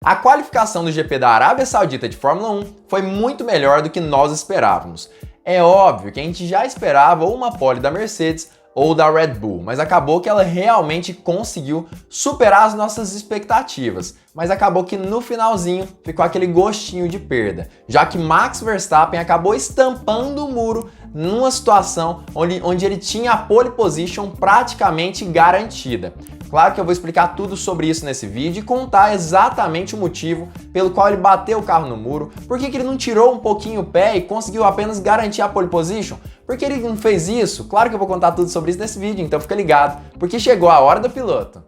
A qualificação do GP da Arábia Saudita de Fórmula 1 foi muito melhor do que nós esperávamos. É óbvio que a gente já esperava ou uma pole da Mercedes ou da Red Bull, mas acabou que ela realmente conseguiu superar as nossas expectativas. Mas acabou que no finalzinho ficou aquele gostinho de perda, já que Max Verstappen acabou estampando o muro numa situação onde ele tinha a pole position praticamente garantida. Claro que eu vou explicar tudo sobre isso nesse vídeo e contar exatamente o motivo pelo qual ele bateu o carro no muro, por que ele não tirou um pouquinho o pé e conseguiu apenas garantir a pole position, por que ele não fez isso. Claro que eu vou contar tudo sobre isso nesse vídeo, então fica ligado, porque chegou a hora do piloto.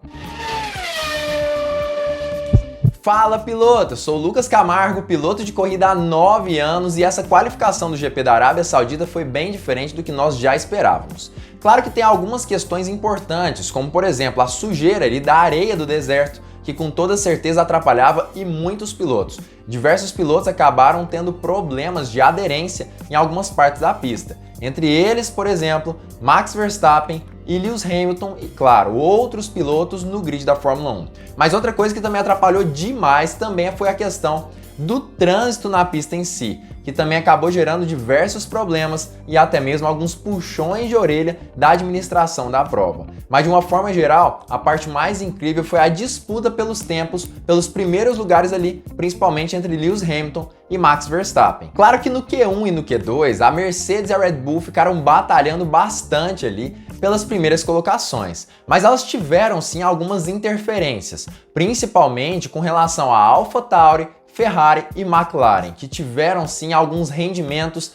Fala piloto, eu sou o Lucas Camargo, piloto de corrida há 9 anos e essa qualificação do GP da Arábia Saudita foi bem diferente do que nós já esperávamos. Claro que tem algumas questões importantes, como por exemplo a sujeira ali da areia do deserto, que com toda certeza atrapalhava e muitos pilotos. Diversos pilotos acabaram tendo problemas de aderência em algumas partes da pista. Entre eles, por exemplo, Max Verstappen e Lewis Hamilton e, claro, outros pilotos no grid da Fórmula 1. Mas outra coisa que também atrapalhou demais também foi a questão do trânsito na pista em si, que também acabou gerando diversos problemas e até mesmo alguns puxões de orelha da administração da prova. Mas de uma forma geral, a parte mais incrível foi a disputa pelos tempos, pelos primeiros lugares ali, principalmente entre Lewis Hamilton e Max Verstappen. Claro que no Q1 e no Q2, a Mercedes e a Red Bull ficaram batalhando bastante ali pelas primeiras colocações, mas elas tiveram sim algumas interferências, principalmente com relação a AlphaTauri, Ferrari e McLaren, que tiveram sim alguns rendimentos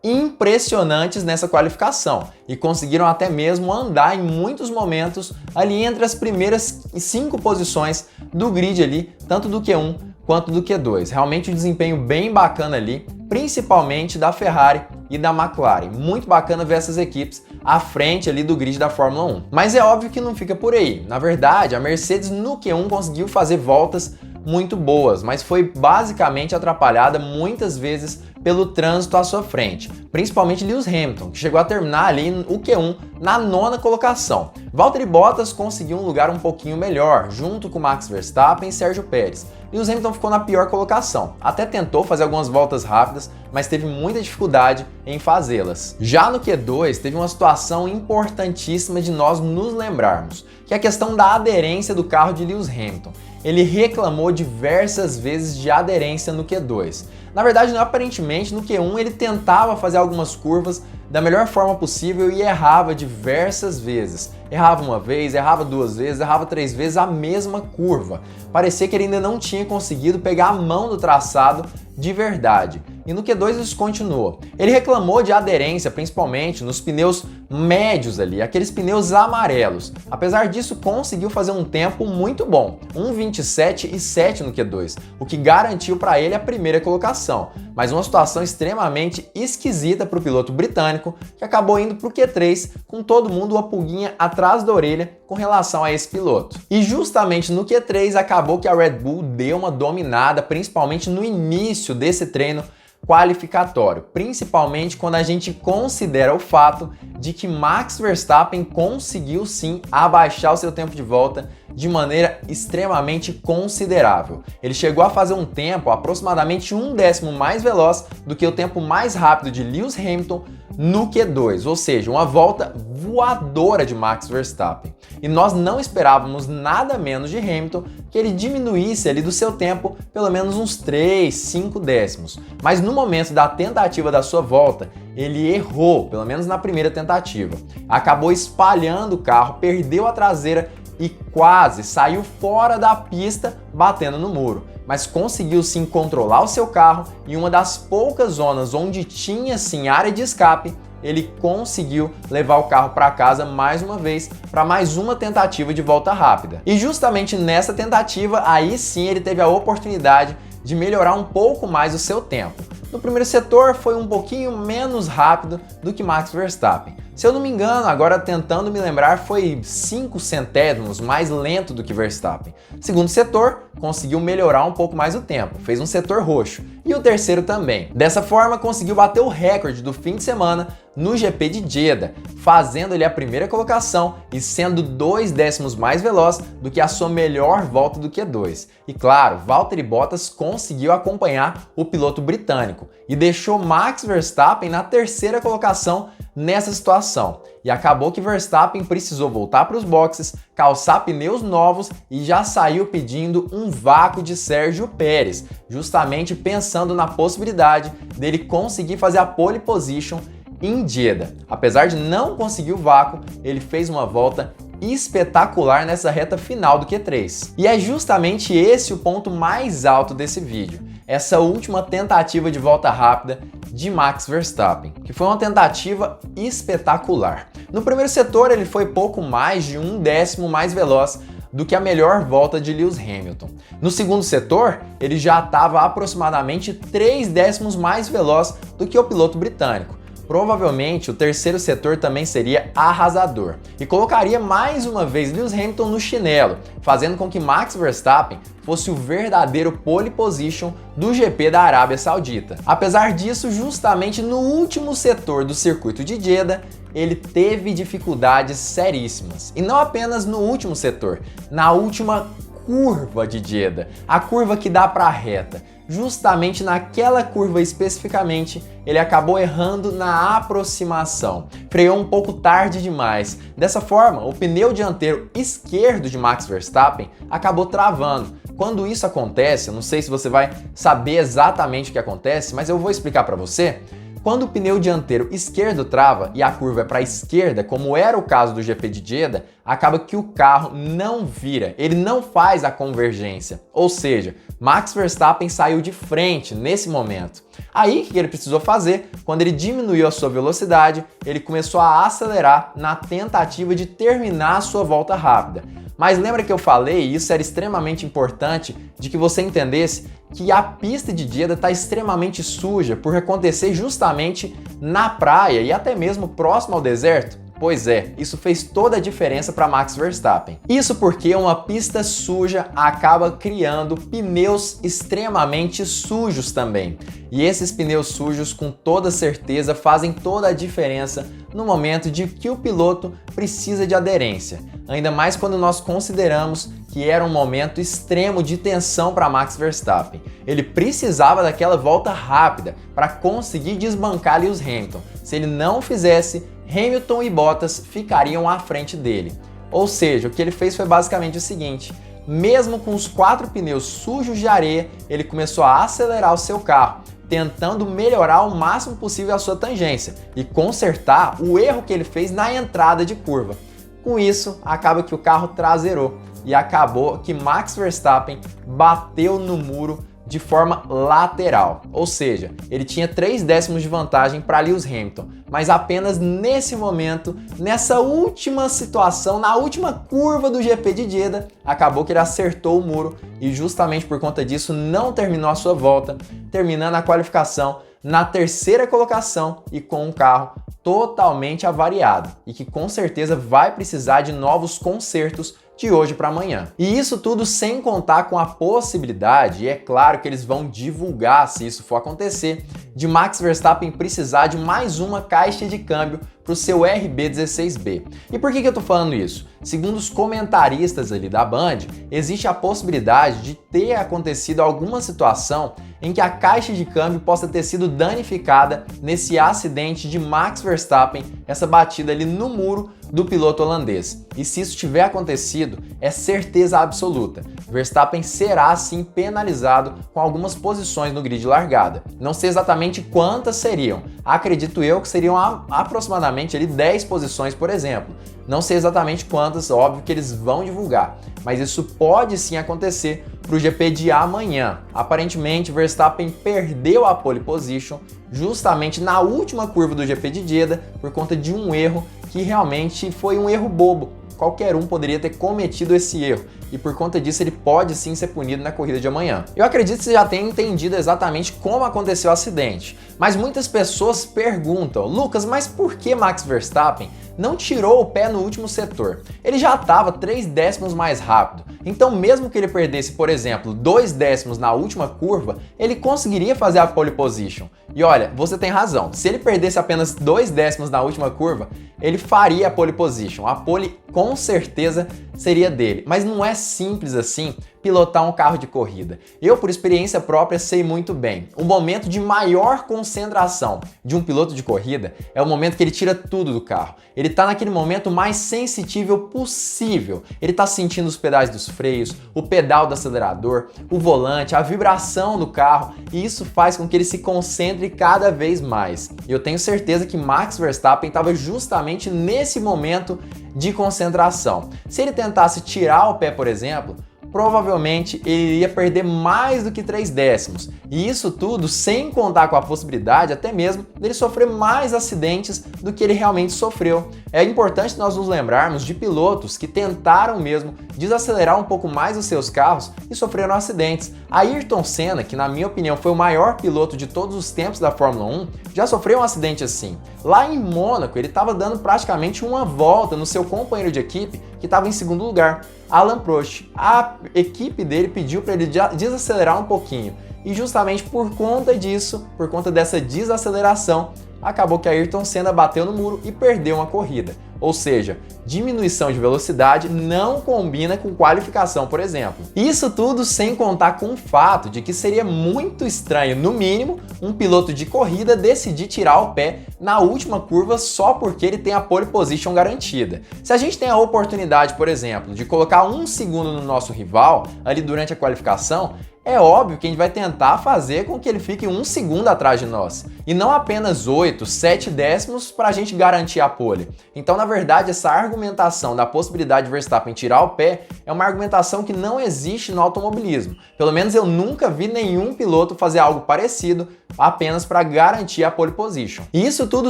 impressionantes nessa qualificação e conseguiram até mesmo andar em muitos momentos ali entre as primeiras 5 posições do grid ali, tanto do Q1 quanto do Q2. Realmente um desempenho bem bacana ali, principalmente da Ferrari e da McLaren. Muito bacana ver essas equipes à frente ali do grid da Fórmula 1. Mas é óbvio que não fica por aí. Na verdade, a Mercedes no Q1 conseguiu fazer voltas muito boas, mas foi basicamente atrapalhada muitas vezes pelo trânsito à sua frente, principalmente Lewis Hamilton, que chegou a terminar ali o Q1 na 9ª colocação. Valtteri Bottas conseguiu um lugar um pouquinho melhor, junto com Max Verstappen e Sérgio Pérez. Lewis Hamilton ficou na pior colocação, até tentou fazer algumas voltas rápidas, mas teve muita dificuldade em fazê-las. Já no Q2 teve uma situação importantíssima de nós nos lembrarmos, que é a questão da aderência do carro de Lewis Hamilton. Ele reclamou diversas vezes de aderência no Q2. Na verdade, aparentemente, no Q1 ele tentava fazer algumas curvas da melhor forma possível e errava diversas vezes. Errava uma vez, errava 2 vezes, errava 3 vezes a mesma curva. Parecia que ele ainda não tinha conseguido pegar a mão do traçado de verdade. E no Q2 isso continuou. Ele reclamou de aderência, principalmente nos pneus médios ali, aqueles pneus amarelos. Apesar disso, conseguiu fazer um tempo muito bom, 1:27,7 no Q2, o que garantiu para ele a primeira colocação. Mas uma situação extremamente esquisita para o piloto britânico, que acabou indo para o Q3 com todo mundo uma pulguinha atrás da orelha com relação a esse piloto. E justamente no Q3 acabou que a Red Bull deu uma dominada, principalmente no início desse treino qualificatório, principalmente quando a gente considera o fato de que Max Verstappen conseguiu sim abaixar o seu tempo de volta de maneira extremamente considerável. Ele chegou a fazer um tempo aproximadamente 1/10 mais veloz do que o tempo mais rápido de Lewis Hamilton no Q2, ou seja, uma volta voadora de Max Verstappen. E nós não esperávamos nada menos de Hamilton que ele diminuísse ali do seu tempo pelo menos uns 3, 5 décimos. Mas no momento da tentativa da sua volta, ele errou, pelo menos na primeira tentativa. Acabou espalhando o carro, perdeu a traseira e quase saiu fora da pista batendo no muro. Mas conseguiu sim controlar o seu carro e uma das poucas zonas onde tinha sim área de escape, ele conseguiu levar o carro para casa mais uma vez para mais uma tentativa de volta rápida. E justamente nessa tentativa, aí sim ele teve a oportunidade de melhorar um pouco mais o seu tempo. No primeiro setor foi um pouquinho menos rápido do que Max Verstappen, Se eu não me engano, agora tentando me lembrar, foi 5 centésimos mais lento do que Verstappen. Segundo setor, conseguiu melhorar um pouco mais o tempo, fez um setor roxo, e o terceiro também. Dessa forma, conseguiu bater o recorde do fim de semana no GP de Jeddah, fazendo ele a primeira colocação e sendo 2 décimos mais veloz do que a sua melhor volta do Q2. E claro, Valtteri Bottas conseguiu acompanhar o piloto britânico e deixou Max Verstappen na terceira colocação nessa situação. E acabou que Verstappen precisou voltar para os boxes, calçar pneus novos e já saiu pedindo um vácuo de Sérgio Pérez, justamente pensando na possibilidade dele conseguir fazer a pole position em Jeddah. Apesar de não conseguir o vácuo, ele fez uma volta espetacular nessa reta final do Q3. E é justamente esse o ponto mais alto desse vídeo, essa última tentativa de volta rápida de Max Verstappen, que foi uma tentativa espetacular. No primeiro setor ele foi pouco mais de 1 décimo mais veloz do que a melhor volta de Lewis Hamilton. No segundo setor, ele já estava aproximadamente 3 décimos mais veloz do que o piloto britânico. Provavelmente o terceiro setor também seria arrasador e colocaria mais uma vez Lewis Hamilton no chinelo, fazendo com que Max Verstappen fosse o verdadeiro pole position do GP da Arábia Saudita. Apesar disso, justamente no último setor do circuito de Jeddah, ele teve dificuldades seríssimas. E não apenas no último setor, na última curva de Jeddah, a curva que dá para a reta. Justamente naquela curva especificamente, ele acabou errando na aproximação, freou um pouco tarde demais. Dessa forma, o pneu dianteiro esquerdo de Max Verstappen acabou travando. Quando isso acontece, eu não sei se você vai saber exatamente o que acontece, mas eu vou explicar para você. Quando o pneu dianteiro esquerdo trava e a curva é para a esquerda, como era o caso do GP de Jeddah, acaba que o carro não vira, ele não faz a convergência. Ou seja, Max Verstappen saiu de frente nesse momento. Aí, o que ele precisou fazer? Quando ele diminuiu a sua velocidade, ele começou a acelerar na tentativa de terminar a sua volta rápida. Mas lembra que eu falei, e isso era extremamente importante, de que você entendesse que a pista de Jeddah está extremamente suja por acontecer justamente na praia e até mesmo próximo ao deserto? Pois é, isso fez toda a diferença para Max Verstappen. Isso porque uma pista suja acaba criando pneus extremamente sujos também. E esses pneus sujos, com toda certeza, fazem toda a diferença no momento de que o piloto precisa de aderência. Ainda mais quando nós consideramos que era um momento extremo de tensão para Max Verstappen. Ele precisava daquela volta rápida para conseguir desbancar Lewis Hamilton. Se ele não fizesse, Hamilton e Bottas ficariam à frente dele. Ou seja, o que ele fez foi basicamente o seguinte: mesmo com os 4 pneus sujos de areia, ele começou a acelerar o seu carro, tentando melhorar o máximo possível a sua tangência e consertar o erro que ele fez na entrada de curva. Com isso, acaba que o carro traseirou e acabou que Max Verstappen bateu no muro de forma lateral, ou seja, ele tinha 3 décimos de vantagem para Lewis Hamilton, mas apenas nesse momento, nessa última situação, na última curva do GP de Jeddah, acabou que ele acertou o muro e justamente por conta disso não terminou a sua volta, terminando a qualificação na terceira colocação e com um carro totalmente avariado e que com certeza vai precisar de novos consertos de hoje para amanhã. E isso tudo sem contar com a possibilidade, e é claro que eles vão divulgar se isso for acontecer, de Max Verstappen precisar de mais uma caixa de câmbio para o seu RB16B. E por que eu tô falando isso? Segundo os comentaristas ali da Band, existe a possibilidade de ter acontecido alguma situação em que a caixa de câmbio possa ter sido danificada nesse acidente de Max Verstappen, essa batida ali no muro do piloto holandês. E se isso tiver acontecido, é certeza absoluta, Verstappen será sim penalizado com algumas posições no grid de largada. Não sei exatamente quantas seriam, acredito eu que seriam aproximadamente ali 10 posições, por exemplo. Não sei exatamente quantas, óbvio que eles vão divulgar, mas isso pode sim acontecer para o GP de amanhã. Aparentemente, Verstappen perdeu a pole position justamente na última curva do GP de Jeddah por conta de um erro que realmente foi um erro bobo. Qualquer um poderia ter cometido esse erro. e por conta disso ele pode sim ser punido na corrida de amanhã. Eu acredito que você já tenha entendido exatamente como aconteceu o acidente, mas muitas pessoas perguntam: Lucas, mas por que Max Verstappen não tirou o pé no último setor? Ele já estava 3 décimos mais rápido, então mesmo que ele perdesse, por exemplo, 2 décimos na última curva, ele conseguiria fazer a pole position. E olha, você tem razão, se ele perdesse apenas 2 décimos na última curva, ele faria a pole position. A pole com certeza seria dele, mas não é simples assim pilotar um carro de corrida. Eu, por experiência própria, sei muito bem. O momento de maior concentração de um piloto de corrida é o momento que ele tira tudo do carro. Ele está naquele momento mais sensível possível. Ele está sentindo os pedais dos freios, o pedal do acelerador, o volante, a vibração do carro, e isso faz com que ele se concentre cada vez mais. E eu tenho certeza que Max Verstappen estava justamente nesse momento de concentração. Se ele tentasse tirar o pé, por exemplo, provavelmente ele iria perder mais do que 3 décimos. E isso tudo sem contar com a possibilidade até mesmo dele sofrer mais acidentes do que ele realmente sofreu. É importante nós nos lembrarmos de pilotos que tentaram mesmo desacelerar um pouco mais os seus carros e sofreram acidentes. Ayrton Senna, que na minha opinião foi o maior piloto de todos os tempos da Fórmula 1, já sofreu um acidente assim. Lá em Mônaco, ele estava dando praticamente uma volta no seu companheiro de equipe, que estava em segundo lugar, Alain Prost. A equipe dele pediu para ele desacelerar um pouquinho. E justamente por conta disso, por conta dessa desaceleração, acabou que Ayrton Senna bateu no muro e perdeu uma corrida. Ou seja, diminuição de velocidade não combina com qualificação, por exemplo. Isso tudo sem contar com o fato de que seria muito estranho, no mínimo, um piloto de corrida decidir tirar o pé na última curva só porque ele tem a pole position garantida. Se a gente tem a oportunidade, por exemplo, de colocar 1 segundo no nosso rival ali durante a qualificação, é óbvio que a gente vai tentar fazer com que ele fique 1 segundo atrás de nós, e não apenas 8, 7 décimos para a gente garantir a pole. Então, na verdade, essa argumentação da possibilidade de Verstappen tirar o pé é uma argumentação que não existe no automobilismo. Pelo menos eu nunca vi nenhum piloto fazer algo parecido apenas para garantir a pole position. E isso tudo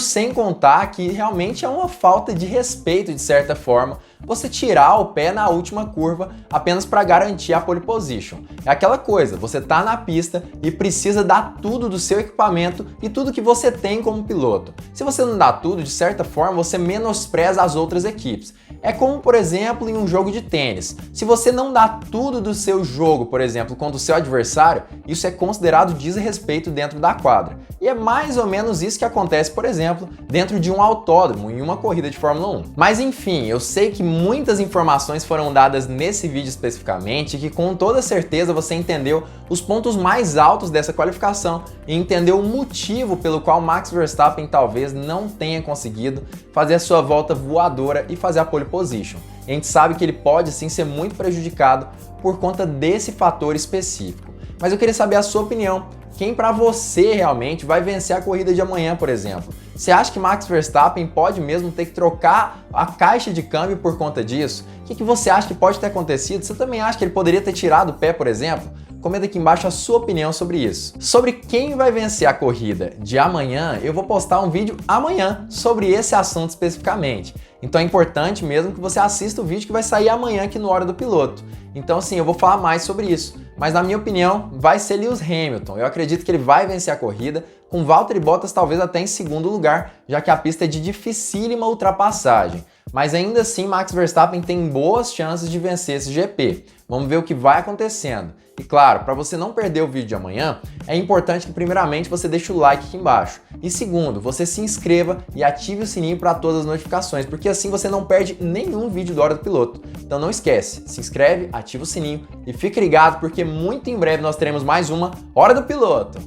sem contar que realmente é uma falta de respeito, de certa forma, você tirar o pé na última curva apenas para garantir a pole position. É aquela coisa, você tá na pista e precisa dar tudo do seu equipamento e tudo que você tem como piloto. Se você não dá tudo, de certa forma, você menospreza as outras equipes. É como, por exemplo, em um jogo de tênis. Se você não dá tudo do seu jogo, por exemplo, contra o seu adversário, isso é considerado desrespeito dentro da quadra. E é mais ou menos isso que acontece, por exemplo, dentro de um autódromo, em uma corrida de Fórmula 1. Mas enfim, eu sei que muitas informações foram dadas nesse vídeo especificamente e que com toda certeza você entendeu os pontos mais altos dessa qualificação e entendeu o motivo pelo qual Max Verstappen talvez não tenha conseguido fazer a sua volta voadora e fazer a pole position. A gente sabe que ele pode sim ser muito prejudicado por conta desse fator específico. Mas eu queria saber a sua opinião. Quem para você realmente vai vencer a corrida de amanhã, por exemplo? Você acha que Max Verstappen pode mesmo ter que trocar a caixa de câmbio por conta disso? O que você acha que pode ter acontecido? Você também acha que ele poderia ter tirado o pé, por exemplo? Comenta aqui embaixo a sua opinião sobre isso. Sobre quem vai vencer a corrida de amanhã, eu vou postar um vídeo amanhã sobre esse assunto especificamente. Então é importante mesmo que você assista o vídeo que vai sair amanhã aqui no Hora do Piloto. Então sim, eu vou falar mais sobre isso. Mas na minha opinião, vai ser Lewis Hamilton. Eu acredito que ele vai vencer a corrida, com Valtteri Bottas talvez até em segundo lugar, já que a pista é de dificílima ultrapassagem. Mas ainda assim, Max Verstappen tem boas chances de vencer esse GP. Vamos ver o que vai acontecendo. E claro, para você não perder o vídeo de amanhã, é importante que primeiramente você deixe o like aqui embaixo. E segundo, você se inscreva e ative o sininho para todas as notificações, porque assim você não perde nenhum vídeo do Hora do Piloto. Então não esquece, se inscreve, ativa o sininho e fique ligado porque muito em breve nós teremos mais uma Hora do Piloto.